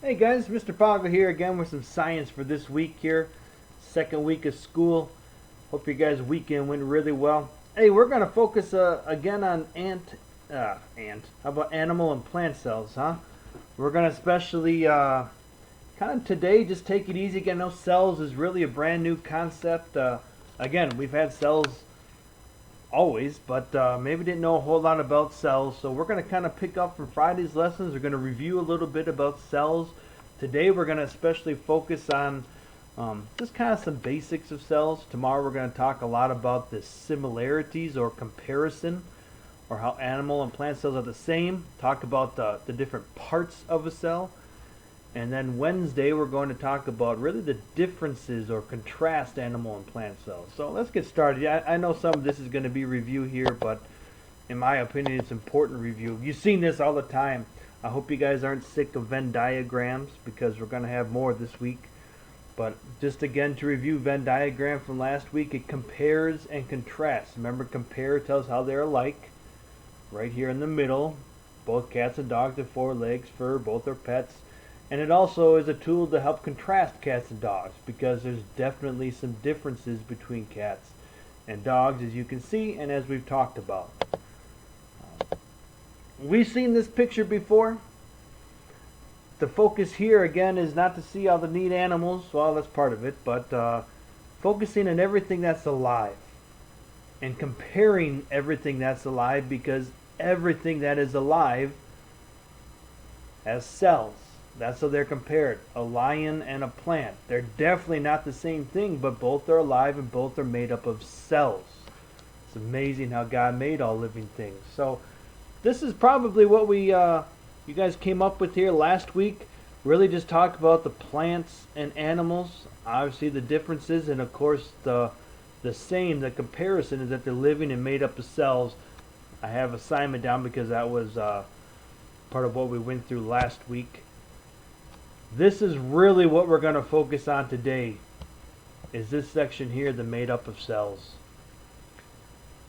Hey guys, Mr. Poggle here again with some science for this week here. Second week of school. Hope your guys' weekend went really well. Hey, we're going to focus again on how about animal and plant cells, huh? We're going to especially kind of today just take it easy. Again, no cells is really a brand new concept. Again, we've had cells always, but maybe didn't know a whole lot about cells. So we're going to kind of pick up from Friday's lessons. We're going to review a little bit about cells. Today we're going to especially focus on just kind of some basics of cells. Tomorrow we're going to talk a lot about the similarities or comparison, or how animal and plant cells are the same. Talk about the different parts of a cell. And then Wednesday we're going to talk about really the differences or contrast animal and plant cells. So let's get started. I know some of this is going to be review here, but in my opinion it's important review. You've seen this all the time. I hope you guys aren't sick of Venn diagrams, because we're going to have more this week. But just again to review Venn diagram from last week, it compares and contrasts. Remember, compare tells how they're alike. Right here in the middle, both cats and dogs have 4 legs, fur, both are pets. And it also is a tool to help contrast cats and dogs, because there's definitely some differences between cats and dogs, as you can see and as we've talked about. We've seen this picture before. The focus here again is not to see all the neat animals, well, that's part of it, but focusing on everything that's alive and comparing everything that's alive, because everything that is alive has cells. That's how they're compared. A lion and a plant. They're definitely not the same thing, but both are alive and both are made up of cells. It's amazing how God made all living things. So this is probably what you guys came up with here last week. Really just talk about the plants and animals. Obviously the differences, and of course the same. The comparison is that they're living and made up of cells. I have assignment down because that was part of what we went through last week. This is really what we're going to focus on today, is this section here, the made up of cells.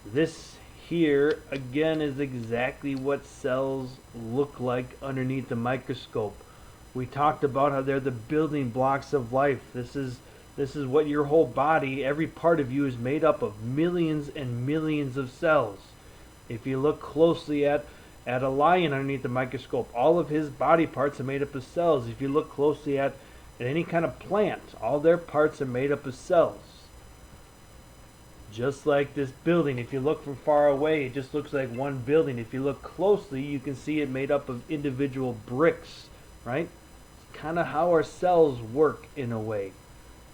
This here again is exactly what cells look like underneath the microscope. We talked about how they're the building blocks of life. This is what your whole body, every part of you, is made up of. Millions and millions of cells. If you look closely at a lion underneath the microscope, all of his body parts are made up of cells. If you look closely at any kind of plant, all their parts are made up of cells. Just like this building, if you look from far away, it just looks like one building. If you look closely, you can see it made up of individual bricks, right? It's kind of how our cells work in a way.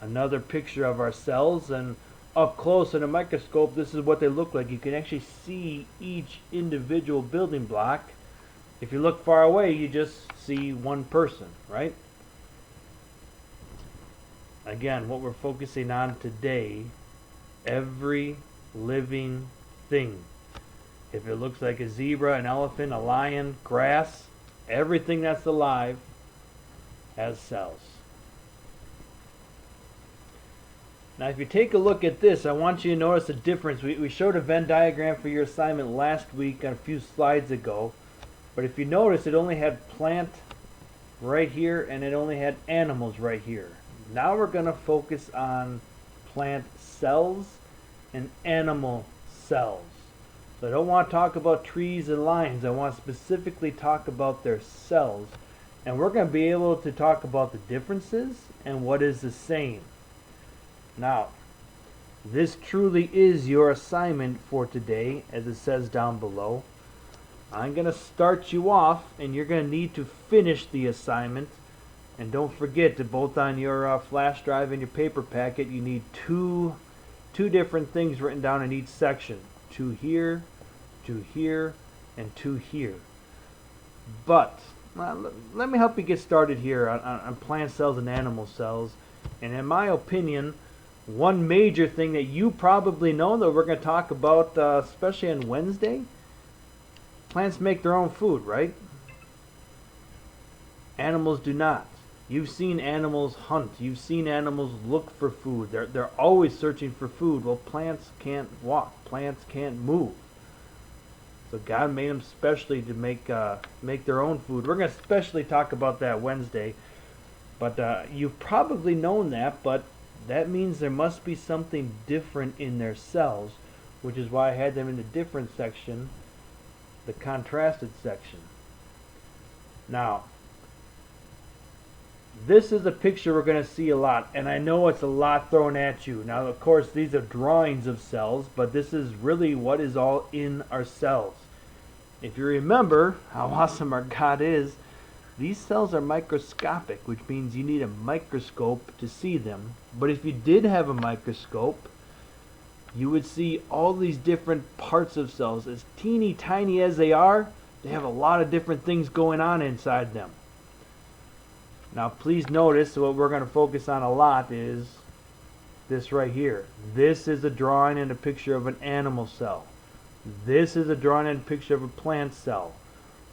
Another picture of our cells, and up close in a microscope, this is what they look like. You can actually see each individual building block. If you look far away, you just see one person, right? Again, what we're focusing on today, every living thing. If it looks like a zebra, an elephant, a lion, grass, everything that's alive has cells. Now if you take a look at this, I want you to notice a difference. We showed a Venn diagram for your assignment last week a few slides ago. But if you notice, it only had plant right here and it only had animals right here. Now we're going to focus on plant cells and animal cells. So I don't want to talk about trees and lions. I want to specifically talk about their cells. And we're going to be able to talk about the differences and what is the same. Now, this truly is your assignment for today, as it says down below. I'm going to start you off, and you're going to need to finish the assignment. And don't forget that both on your flash drive and your paper packet, you need two different things written down in each section. 2 here, 2 here, and 2 here. But let me help you get started here on plant cells and animal cells. And in my opinion, one major thing that you probably know that we're going to talk about, especially on Wednesday, plants make their own food, right? Animals do not. You've seen animals hunt. You've seen animals look for food. They're always searching for food. Well, plants can't walk. Plants can't move. So God made them specially to make their own food. We're going to especially talk about that Wednesday. But you've probably known that, but that means there must be something different in their cells, which is why I had them in the different section, the contrasted section. Now, this is a picture we're going to see a lot, and I know it's a lot thrown at you. Now, of course, these are drawings of cells, but this is really what is all in our cells. If you remember how awesome our God is, these cells are microscopic, which means you need a microscope to see them. But if you did have a microscope, you would see all these different parts of cells. As teeny tiny as they are, they have a lot of different things going on inside them. Now please notice what we're going to focus on a lot is this right here. This is a drawing and a picture of an animal cell. This is a drawing and a picture of a plant cell.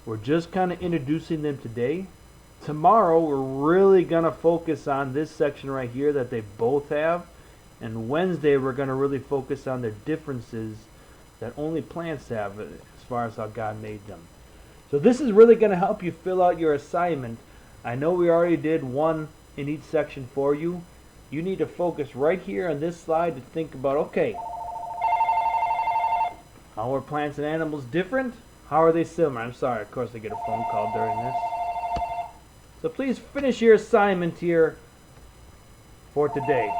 We're just kind of introducing them today. Tomorrow we're really going to focus on this section right here that they both have. And Wednesday we're going to really focus on the differences that only plants have as far as how God made them. So this is really going to help you fill out your assignment. I know we already did one in each section for you. You need to focus right here on this slide to think about, okay, how are plants and animals different? How are they similar? I'm sorry, of course I get a phone call during this. So please finish your assignment here for today.